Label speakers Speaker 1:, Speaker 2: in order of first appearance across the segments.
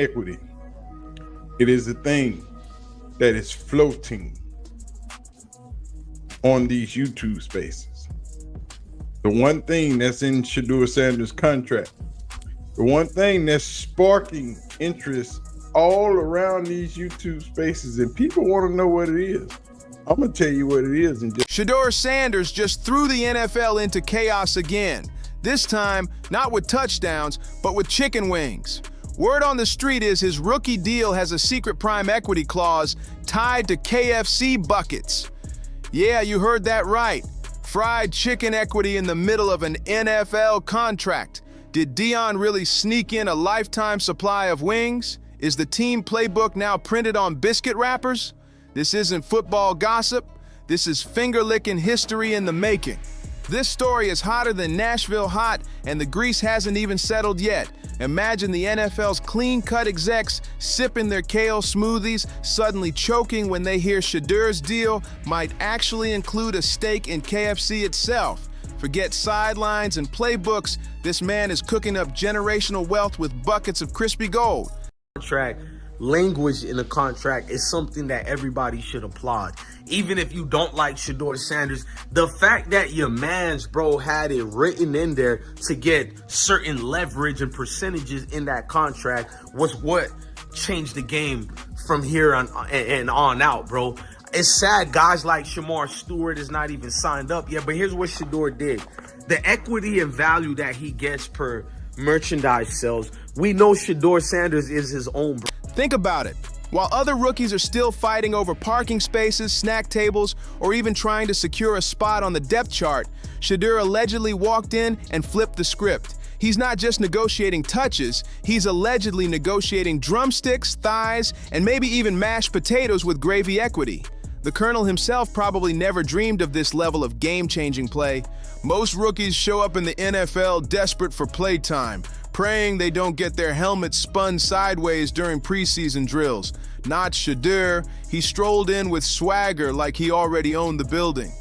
Speaker 1: equity. It is a thing that is floating on these YouTube spaces. The one thing that's in Shedeur Sanders' contract, the one thing that's sparking interest all around these YouTube spaces, and people want to know what it is. I'm going to tell you what it is.
Speaker 2: Shedeur Sanders just threw the NFL into chaos again. This time, not with touchdowns, but with chicken wings. Word on the street is his rookie deal has a secret prime equity clause tied to KFC buckets. Yeah, you heard that right. Fried chicken equity in the middle of an NFL contract. Did Deion really sneak in a lifetime supply of wings? Is the team playbook now printed on biscuit wrappers? This isn't football gossip. This is finger-licking history in the making. This story is hotter than Nashville hot, and the grease hasn't even settled yet. Imagine the NFL's clean-cut execs sipping their kale smoothies, suddenly choking when they hear Shedeur's deal might actually include a stake in KFC itself. Forget sidelines and playbooks, this man is cooking up generational wealth with buckets of crispy gold.
Speaker 3: Contract language in a contract is something that everybody should applaud. Even if you don't like Shedeur Sanders, the fact that your man's bro had it written in there to get certain leverage and percentages in that contract was what changed the game from here on and on out, bro. It's sad guys like Shemar Stewart is not even signed up yet, but here's what Shedeur did. The equity and value that he gets per merchandise sales, we know Shedeur Sanders is his own.
Speaker 2: Think about it. While other rookies are still fighting over parking spaces, snack tables, or even trying to secure a spot on the depth chart, Shedeur allegedly walked in and flipped the script. He's not just negotiating touches, he's allegedly negotiating drumsticks, thighs, and maybe even mashed potatoes with gravy equity. The Colonel himself probably never dreamed of this level of game-changing play. Most rookies show up in the NFL desperate for playtime, praying they don't get their helmets spun sideways during preseason drills. Not Shedeur. He strolled in with swagger like he already owned the building.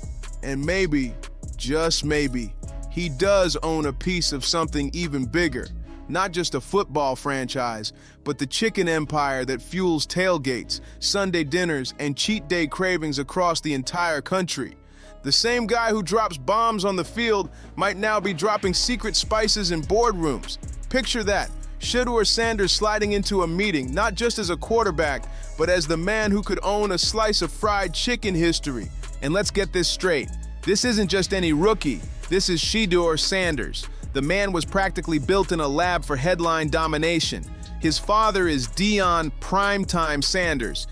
Speaker 2: And maybe, just maybe, he does own a piece of something even bigger. Not just a football franchise, but the chicken empire that fuels tailgates, Sunday dinners, and cheat day cravings across the entire country. The same guy who drops bombs on the field might now be dropping secret spices in boardrooms. Picture that, Shedeur Sanders sliding into a meeting, not just as a quarterback, but as the man who could own a slice of fried chicken history. And let's get this straight. This isn't just any rookie. This is Shedeur Sanders. The man was practically built in a lab for headline domination. His father is Deion Primetime Sanders.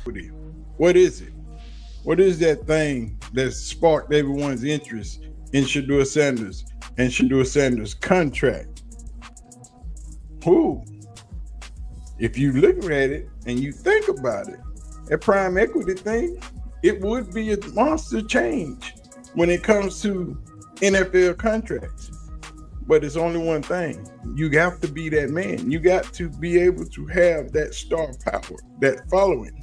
Speaker 1: What is it? What is that thing that sparked everyone's interest in Shedeur Sanders and Shedeur Sanders' contract? Who? If you look at it and you think about it, that prime equity thing, it would be a monster change when it comes to NFL contracts. But it's only one thing. You have to be that man. You got to be able to have that star power, that following.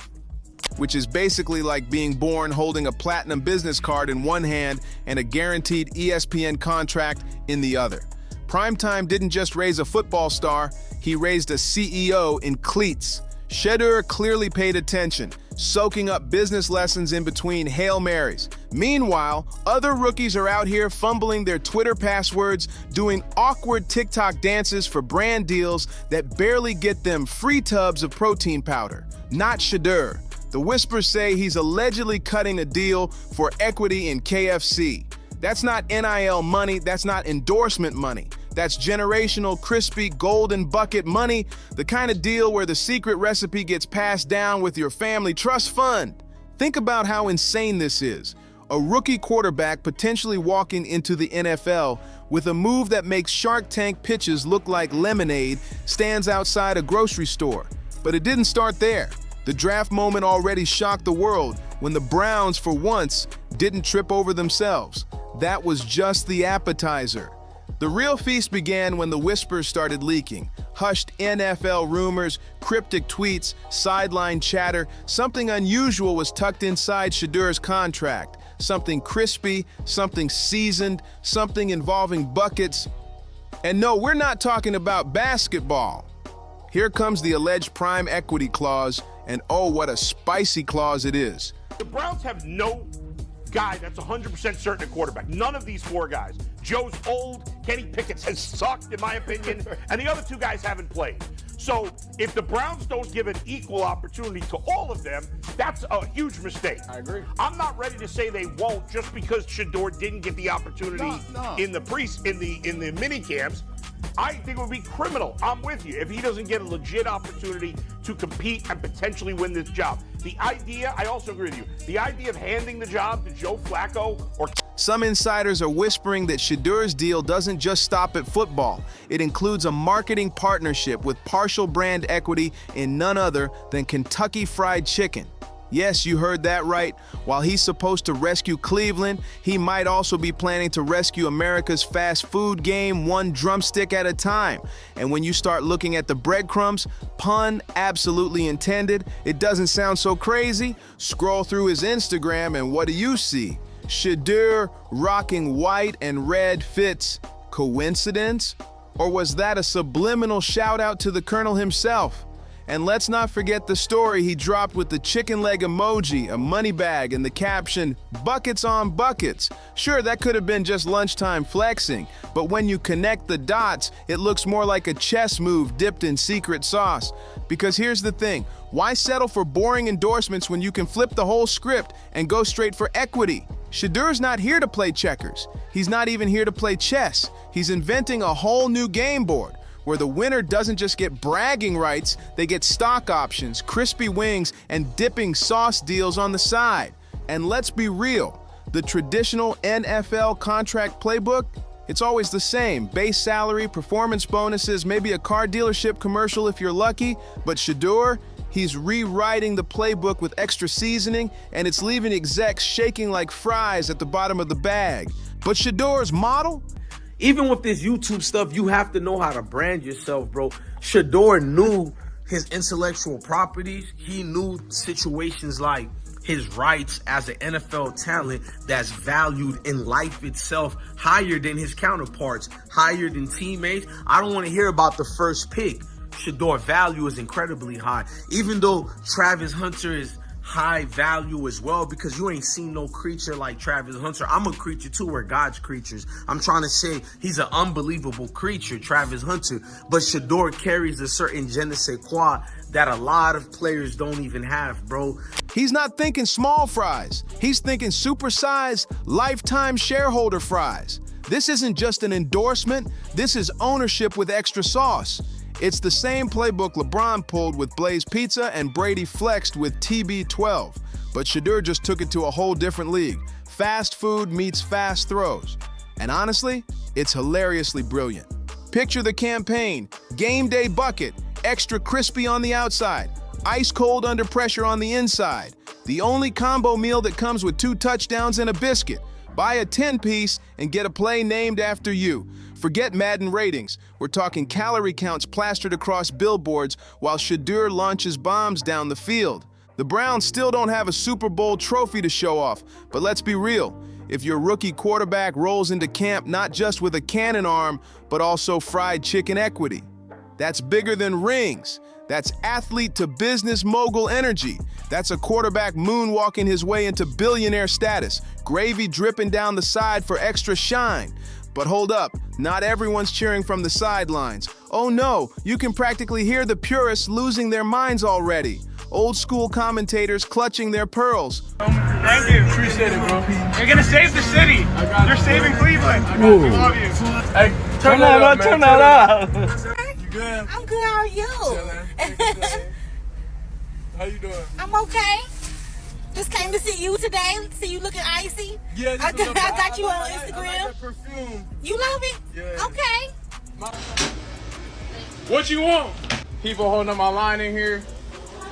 Speaker 2: Which is basically like being born holding a platinum business card in one hand and a guaranteed ESPN contract in the other. Primetime didn't just raise a football star, he raised a CEO in cleats. Shedeur clearly paid attention, soaking up business lessons in between Hail Marys. Meanwhile, other rookies are out here fumbling their Twitter passwords, doing awkward TikTok dances for brand deals that barely get them free tubs of protein powder. Not Shedeur. The whispers say he's allegedly cutting a deal for equity in KFC. That's not NIL money, that's not endorsement money. That's generational, crispy, golden bucket money, the kind of deal where the secret recipe gets passed down with your family trust fund. Think about how insane this is. A rookie quarterback potentially walking into the NFL with a move that makes Shark Tank pitches look like lemonade stands outside a grocery store. But it didn't start there. The draft moment already shocked the world when the Browns, for once, didn't trip over themselves. That was just the appetizer. The real feast began when the whispers started leaking. Hushed NFL rumors, cryptic tweets, sideline chatter. Something unusual was tucked inside Shedeur's contract. Something crispy, something seasoned, something involving buckets. And no, we're not talking about basketball. Here comes the alleged prime equity clause, and oh, what a spicy clause it is.
Speaker 4: The Browns have no guy that's 100% certain at quarterback. None of these four guys. Joe's old. Kenny Pickett has sucked, in my opinion. And the other two guys haven't played. So if the Browns don't give an equal opportunity to all of them, that's a huge mistake.
Speaker 1: I agree.
Speaker 4: I'm not ready to say they won't just because Shedeur didn't get the opportunity in the mini camps. I think it would be criminal. I'm with you if he doesn't get a legit opportunity to compete and potentially win this job. The idea, I also agree with you, the idea of handing the job to Joe Flacco or...
Speaker 2: Some insiders are whispering that Shedeur's deal doesn't just stop at football. It includes a marketing partnership with partial brand equity in none other than Kentucky Fried Chicken. Yes, you heard that right. While he's supposed to rescue Cleveland, he might also be planning to rescue America's fast food game one drumstick at a time. And when you start looking at the breadcrumbs, pun absolutely intended, it doesn't sound so crazy. Scroll through his Instagram and what do you see? Shedeur rocking white and red fits. Coincidence? Or was that a subliminal shout out to the Colonel himself? And let's not forget the story he dropped with the chicken leg emoji, a money bag, and the caption, "Buckets on buckets." Sure, that could have been just lunchtime flexing, but when you connect the dots, it looks more like a chess move dipped in secret sauce. Because here's the thing, why settle for boring endorsements when you can flip the whole script and go straight for equity? Shedeur's not here to play checkers. He's not even here to play chess. He's inventing a whole new game board, where the winner doesn't just get bragging rights, they get stock options, crispy wings, and dipping sauce deals on the side. And let's be real, the traditional NFL contract playbook, it's always the same. Base salary, performance bonuses, maybe a car dealership commercial if you're lucky, but Shedeur, he's rewriting the playbook with extra seasoning, and it's leaving execs shaking like fries at the bottom of the bag. But Shedeur's model?
Speaker 3: Even with this YouTube stuff, you have to know how to brand yourself, bro. Shedeur knew his intellectual properties. He knew situations like his rights as an NFL talent that's valued in life itself higher than his counterparts, higher than teammates. I don't want to hear about the first pick. Shedeur value is incredibly high. Even though Travis Hunter is high value as well, because you ain't seen no creature like Travis Hunter. I'm a creature too, we're God's creatures. I'm trying to say he's an unbelievable creature, Travis Hunter, but Shedeur carries a certain je ne sais quoi that a lot of players don't even have, bro.
Speaker 2: He's not thinking small fries. He's thinking supersized, lifetime shareholder fries. This isn't just an endorsement. This is ownership with extra sauce. It's the same playbook LeBron pulled with Blaze Pizza and Brady flexed with TB12. But Shedeur just took it to a whole different league. Fast food meets fast throws. And honestly, it's hilariously brilliant. Picture the campaign: game day bucket, extra crispy on the outside, ice cold under pressure on the inside. The only combo meal that comes with 2 touchdowns and a biscuit. Buy a 10-piece and get a play named after you. Forget Madden ratings. We're talking calorie counts plastered across billboards while Shedeur launches bombs down the field. The Browns still don't have a Super Bowl trophy to show off, but let's be real. If your rookie quarterback rolls into camp not just with a cannon arm, but also fried chicken equity, that's bigger than rings. That's athlete to business mogul energy. That's a quarterback moonwalking his way into billionaire status, gravy dripping down the side for extra shine. But hold up, not everyone's cheering from the sidelines. Oh no, you can practically hear the purists losing their minds already. Old school commentators clutching their pearls.
Speaker 5: Thank you.
Speaker 1: Appreciate it, bro.
Speaker 5: You're gonna save the city. You're saving Cleveland. We love you.
Speaker 1: Hey,
Speaker 5: Turn that up, turn that up.
Speaker 1: You good?
Speaker 6: I'm good. How are you?
Speaker 1: How you doing?
Speaker 6: I'm okay. Just came to see you today. See you looking icy.
Speaker 1: Yeah,
Speaker 6: I got you on
Speaker 1: I like
Speaker 6: Instagram.
Speaker 1: that perfume.
Speaker 6: You love it?
Speaker 1: Yeah.
Speaker 6: Okay.
Speaker 5: What you want? People holding up my line in here.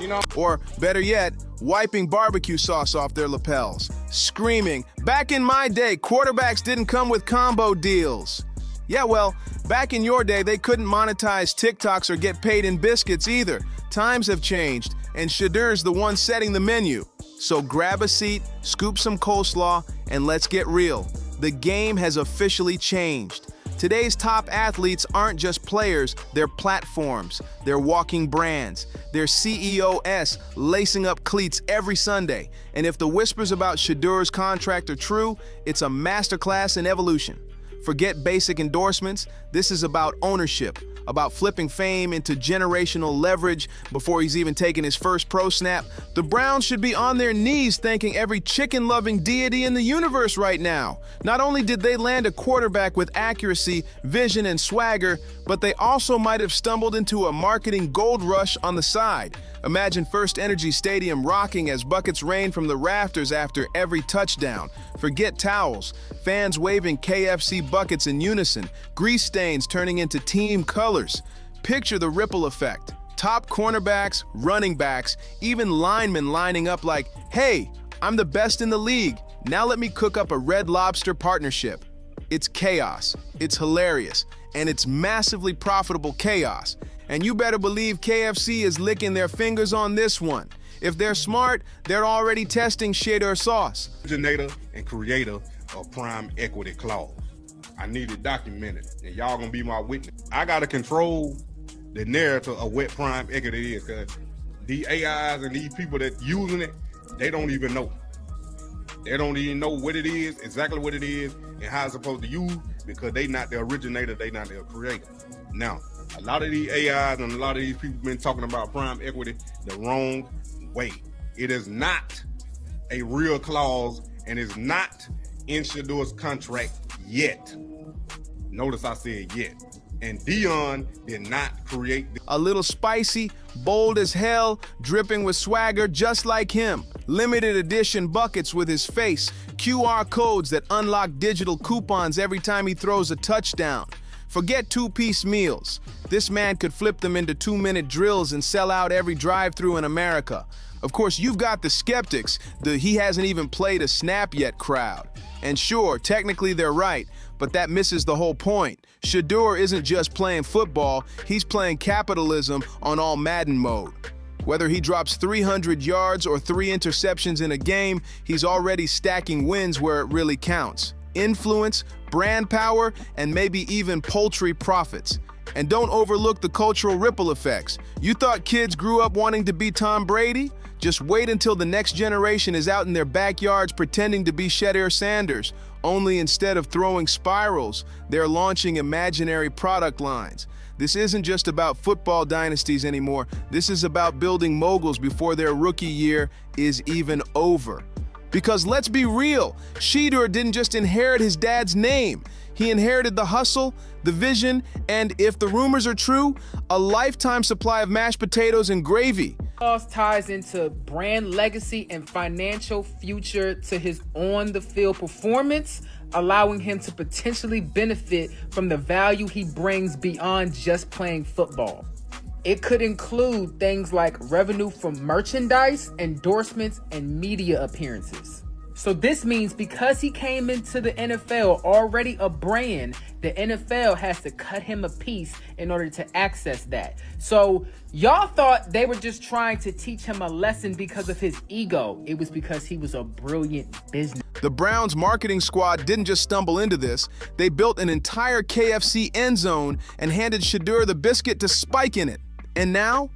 Speaker 5: You know.
Speaker 2: Or better yet, wiping barbecue sauce off their lapels, screaming, "Back in my day, quarterbacks didn't come with combo deals." Yeah, well, back in your day, they couldn't monetize TikToks or get paid in biscuits either. Times have changed, and Shedeur's the one setting the menu. So grab a seat, scoop some coleslaw, and let's get real. The game has officially changed. Today's top athletes aren't just players, they're platforms, they're walking brands, they're CEOs lacing up cleats every Sunday. And if the whispers about Shedeur's contract are true, it's a masterclass in evolution. Forget basic endorsements, this is about ownership, about flipping fame into generational leverage before he's even taken his first pro snap. The Browns should be on their knees thanking every chicken-loving deity in the universe right now. Not only did they land a quarterback with accuracy, vision, and swagger, but they also might have stumbled into a marketing gold rush on the side. Imagine First Energy Stadium rocking as buckets rain from the rafters after every touchdown. Forget towels, fans waving KFC buckets in unison, grease stains turning into team colors. Picture the ripple effect. Top cornerbacks, running backs, even linemen lining up like, hey, I'm the best in the league. Now let me cook up a Red Lobster partnership. It's chaos, it's hilarious, and it's massively profitable chaos. And you better believe KFC is licking their fingers on this one. If they're smart, they're already testing Shedeur sauce.
Speaker 7: Originator and creator of Prime Equity Clause. I need it documented, and y'all gonna be my witness. I gotta control the narrative of what Prime Equity is, because these AIs and these people that using it, they don't even know. They don't even know what it is, exactly what it is, and how it's supposed to use, because they not the originator, they not the creator. Now, a lot of these AIs and a lot of these people been talking about Prime Equity the wrong way. It is not a real clause, and it's not in Shedeur's contract yet. Notice I said yet. And Dion did not create
Speaker 2: a little spicy, bold as hell, dripping with swagger just like him. Limited edition buckets with his face, QR codes that unlock digital coupons every time he throws a touchdown. Forget two-piece meals. This man could flip them into 2-minute drills and sell out every drive-thru in America. Of course, you've got the skeptics, the he hasn't even played a snap yet crowd. And sure, technically they're right, but that misses the whole point. Shedeur isn't just playing football, he's playing capitalism on all Madden mode. Whether he drops 300 yards or 3 interceptions in a game, he's already stacking wins where it really counts. Influence, brand power, and maybe even poultry profits. And don't overlook the cultural ripple effects. You thought kids grew up wanting to be Tom Brady? Just wait until the next generation is out in their backyards pretending to be Shedeur Sanders. Only instead of throwing spirals, they're launching imaginary product lines. This isn't just about football dynasties anymore. This is about building moguls before their rookie year is even over. Because let's be real, Shedeur didn't just inherit his dad's name. He inherited the hustle, the vision, and if the rumors are true, a lifetime supply of mashed potatoes and gravy.
Speaker 8: Clause ties into brand legacy and financial future to his on-the-field performance, allowing him to potentially benefit from the value he brings beyond just playing football. It could include things like revenue from merchandise, endorsements, and media appearances. So this means because he came into the NFL already a brand, the NFL has to cut him a piece in order to access that. So y'all thought they were just trying to teach him a lesson because of his ego. It was because he was a brilliant business.
Speaker 2: The Browns marketing squad didn't just stumble into this. They built an entire KFC end zone and handed Shedeur the biscuit to spike in it. And now,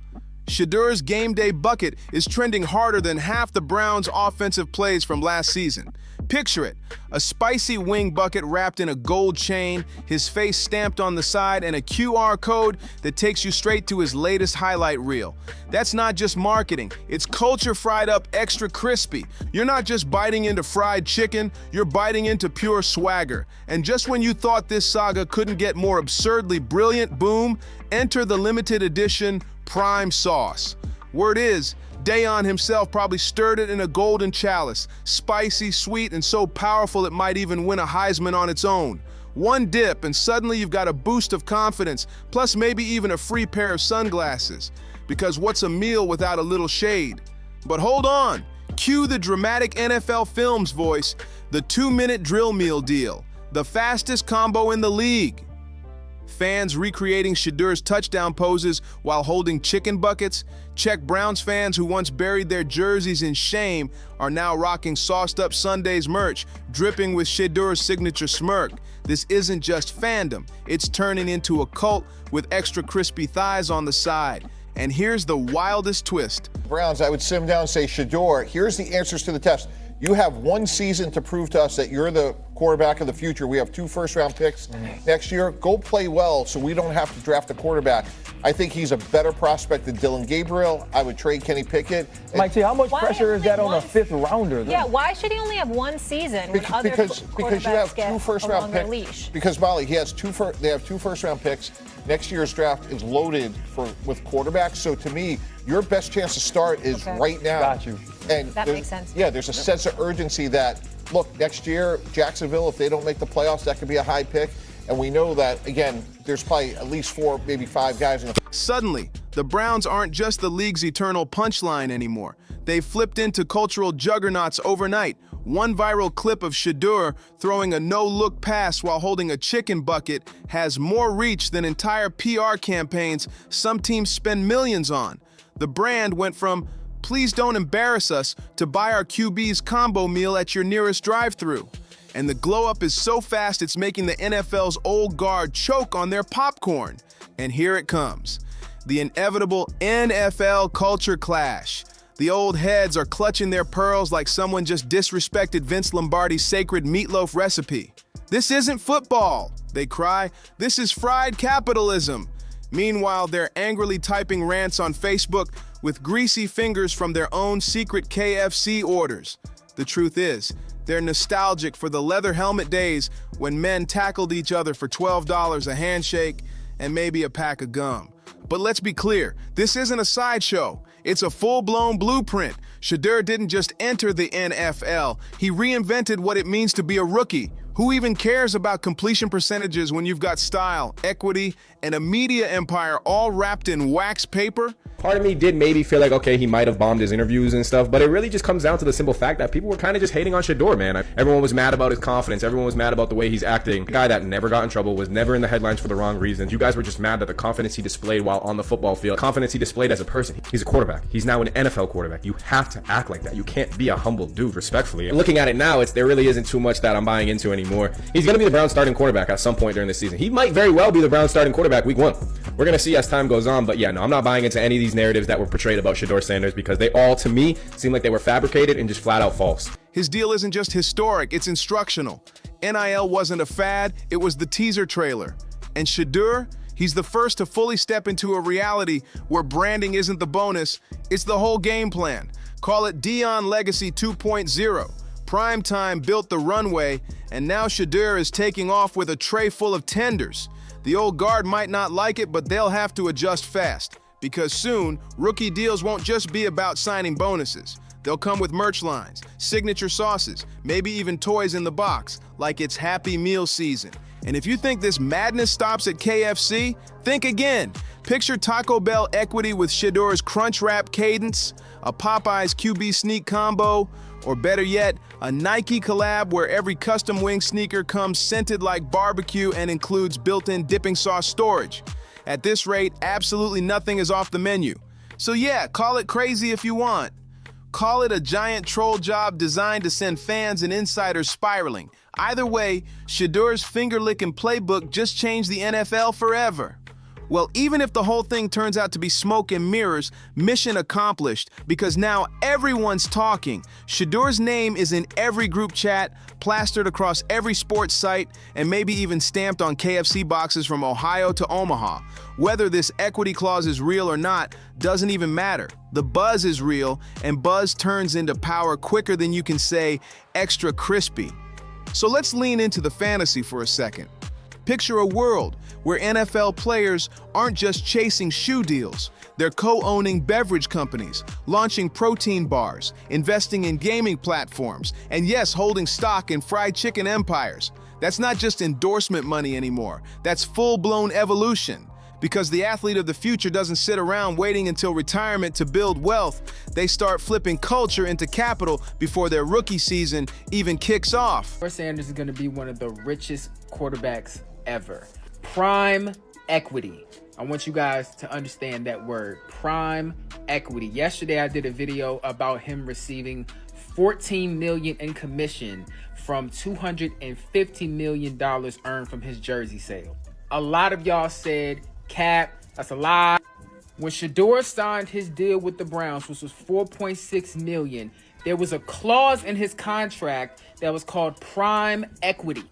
Speaker 2: Shedeur's game day bucket is trending harder than half the Browns' offensive plays from last season. Picture it, a spicy wing bucket wrapped in a gold chain, his face stamped on the side, and a QR code that takes you straight to his latest highlight reel. That's not just marketing, it's culture fried up extra crispy. You're not just biting into fried chicken, you're biting into pure swagger. And just when you thought this saga couldn't get more absurdly brilliant, boom, enter the limited edition Prime Sauce. Word is, Dayon himself probably stirred it in a golden chalice, spicy, sweet, and so powerful it might even win a Heisman on its own. One dip and suddenly you've got a boost of confidence, plus maybe even a free pair of sunglasses. Because what's a meal without a little shade? But hold on, cue the dramatic NFL Films voice, the 2-minute drill meal deal, the fastest combo in the league. Fans recreating Shedeur's touchdown poses while holding chicken buckets. Check Browns fans who once buried their jerseys in shame are now rocking sauced-up Sundays merch, dripping with Shedeur's signature smirk. This isn't just fandom, it's turning into a cult with extra crispy thighs on the side. And here's the wildest twist.
Speaker 9: Browns, I would sit them down and say, Shedeur, here's the answers to the test. You have one season to prove to us that you're the quarterback of the future. We have 2 first-round picks next year. Go play well so we don't have to draft a quarterback. I think he's a better prospect than Dylan Gabriel. I would trade Kenny Pickett.
Speaker 10: Mike T, how much pressure is that on a 5th rounder? Though?
Speaker 11: Yeah, why should he only have one season when other
Speaker 9: because you have 2 first-round picks. Because Molly, they have 2 first-round picks. Next year's draft is loaded with quarterbacks. So to me, your best chance to start is right now.
Speaker 10: Got you.
Speaker 9: And
Speaker 11: that makes sense.
Speaker 9: Yeah, there's a sense of urgency that, look, next year, Jacksonville, if they don't make the playoffs, that could be a high pick. And we know that, again, there's probably at least 4, maybe 5 guys in the...
Speaker 2: Suddenly, the Browns aren't just the league's eternal punchline anymore. They've flipped into cultural juggernauts overnight. One viral clip of Shedeur throwing a no-look pass while holding a chicken bucket has more reach than entire PR campaigns some teams spend millions on. The brand went from, "Please don't embarrass us," to "Buy our QB's combo meal at your nearest drive-thru." And the glow-up is so fast it's making the NFL's old guard choke on their popcorn. And here it comes. The inevitable NFL culture clash. The old heads are clutching their pearls like someone just disrespected Vince Lombardi's sacred meatloaf recipe. "This isn't football," they cry. "This is fried capitalism." Meanwhile, they're angrily typing rants on Facebook with greasy fingers from their own secret KFC orders. The truth is, they're nostalgic for the leather helmet days when men tackled each other for $12 a handshake and maybe a pack of gum. But let's be clear, this isn't a sideshow. It's a full-blown blueprint. Shedeur didn't just enter the NFL. He reinvented what it means to be a rookie. Who even cares about completion percentages when you've got style, equity, and a media empire all wrapped in wax paper?
Speaker 12: Part of me did maybe feel like, okay, he might have bombed his interviews and stuff, but it really just comes down to the simple fact that people were kind of just hating on Shedeur, man. Everyone was mad about his confidence. Everyone was mad about the way he's acting. A guy that never got in trouble, was never in the headlines for the wrong reasons. You guys were just mad at the confidence he displayed while on the football field, confidence he displayed as a person. He's a quarterback. He's now an NFL quarterback. You have to act like that. You can't be a humble dude, respectfully. And looking at it now, there really isn't too much that I'm buying into anymore. He's going to be the Browns starting quarterback at some point during the season. He might very well be the Browns starting quarterback week 1. We're going to see as time goes on, but yeah, no, I'm not buying into any of these narratives that were portrayed about Shedeur Sanders because they all, to me, seem like they were fabricated and just flat out false.
Speaker 2: His deal isn't just historic, it's instructional. NIL wasn't a fad, it was the teaser trailer. And Shedeur, he's the first to fully step into a reality where branding isn't the bonus, it's the whole game plan. Call it Dion Legacy 2.0. Primetime built the runway, and now Shedeur is taking off with a tray full of tenders. The old guard might not like it, but they'll have to adjust fast. Because soon, rookie deals won't just be about signing bonuses. They'll come with merch lines, signature sauces, maybe even toys in the box, like it's Happy Meal season. And if you think this madness stops at KFC, think again. Picture Taco Bell equity with Shedeur's Crunch Wrap cadence, a Popeyes QB sneak combo, or better yet, a Nike collab where every custom wing sneaker comes scented like barbecue and includes built-in dipping sauce storage. At this rate, absolutely nothing is off the menu. So yeah, call it crazy if you want. Call it a giant troll job designed to send fans and insiders spiraling. Either way, Shedeur's finger-licking playbook just changed the NFL forever. Well, even if the whole thing turns out to be smoke and mirrors, mission accomplished, because now everyone's talking. Shedeur's name is in every group chat, plastered across every sports site, and maybe even stamped on KFC boxes from Ohio to Omaha. Whether this equity clause is real or not doesn't even matter. The buzz is real, and buzz turns into power quicker than you can say extra crispy. So let's lean into the fantasy for a second. Picture a world where NFL players aren't just chasing shoe deals. They're co-owning beverage companies, launching protein bars, investing in gaming platforms, and yes, holding stock in fried chicken empires. That's not just endorsement money anymore. That's full-blown evolution. Because the athlete of the future doesn't sit around waiting until retirement to build wealth. They start flipping culture into capital before their rookie season even kicks off.
Speaker 8: Shedeur Sanders is going to be one of the richest quarterbacks ever. prime equity. I want you guys to understand that word, prime equity. Yesterday, I did a video about him receiving $14 million in commission from $250 million earned from his jersey sale. A lot of y'all said, Cap, that's a lie. When Shedeur signed his deal with the Browns, which was $4.6 million, there was a clause in his contract that was called prime equity.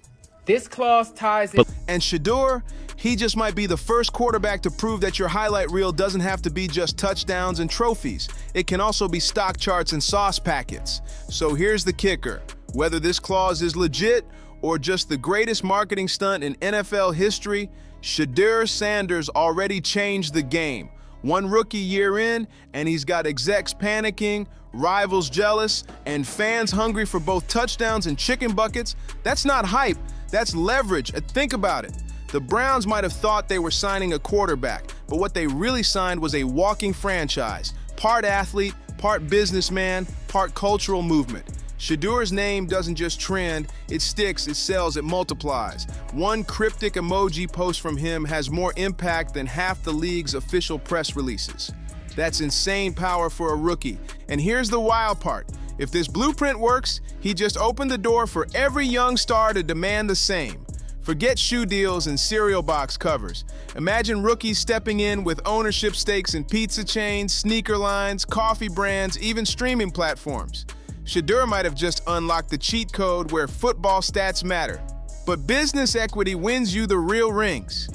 Speaker 8: This clause ties in.
Speaker 2: And Shedeur, he just might be the first quarterback to prove that your highlight reel doesn't have to be just touchdowns and trophies. It can also be stock charts and sauce packets. So here's the kicker. Whether this clause is legit or just the greatest marketing stunt in NFL history, Shedeur Sanders already changed the game. One rookie year in, and he's got execs panicking, rivals jealous, and fans hungry for both touchdowns and chicken buckets. That's not hype. That's leverage. Think about it. The Browns might have thought they were signing a quarterback, but what they really signed was a walking franchise. Part athlete, part businessman, part cultural movement. Shedeur's name doesn't just trend, it sticks, it sells, it multiplies. One cryptic emoji post from him has more impact than half the league's official press releases. That's insane power for a rookie. And here's the wild part. If this blueprint works, he just opened the door for every young star to demand the same. Forget shoe deals and cereal box covers. Imagine rookies stepping in with ownership stakes in pizza chains, sneaker lines, coffee brands, even streaming platforms. Shedeur might have just unlocked the cheat code where football stats matter. But business equity wins you the real rings.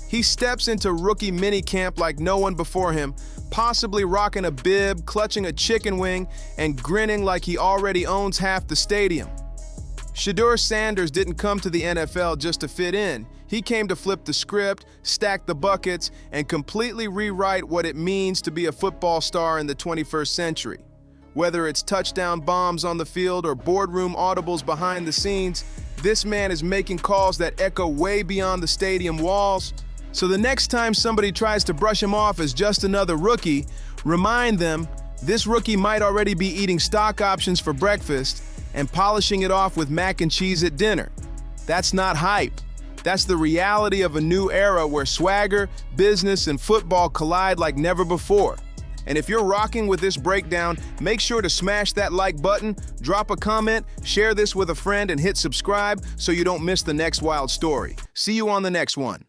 Speaker 2: He steps into rookie minicamp like no one before him, possibly rocking a bib, clutching a chicken wing, and grinning like he already owns half the stadium. Shedeur Sanders didn't come to the NFL just to fit in. He came to flip the script, stack the buckets, and completely rewrite what it means to be a football star in the 21st century. Whether it's touchdown bombs on the field or boardroom audibles behind the scenes, this man is making calls that echo way beyond the stadium walls. So the next time somebody tries to brush him off as just another rookie, remind them this rookie might already be eating stock options for breakfast and polishing it off with mac and cheese at dinner. That's not hype. That's the reality of a new era where swagger, business, and football collide like never before. And if you're rocking with this breakdown, make sure to smash that like button, drop a comment, share this with a friend, and hit subscribe so you don't miss the next wild story. See you on the next one.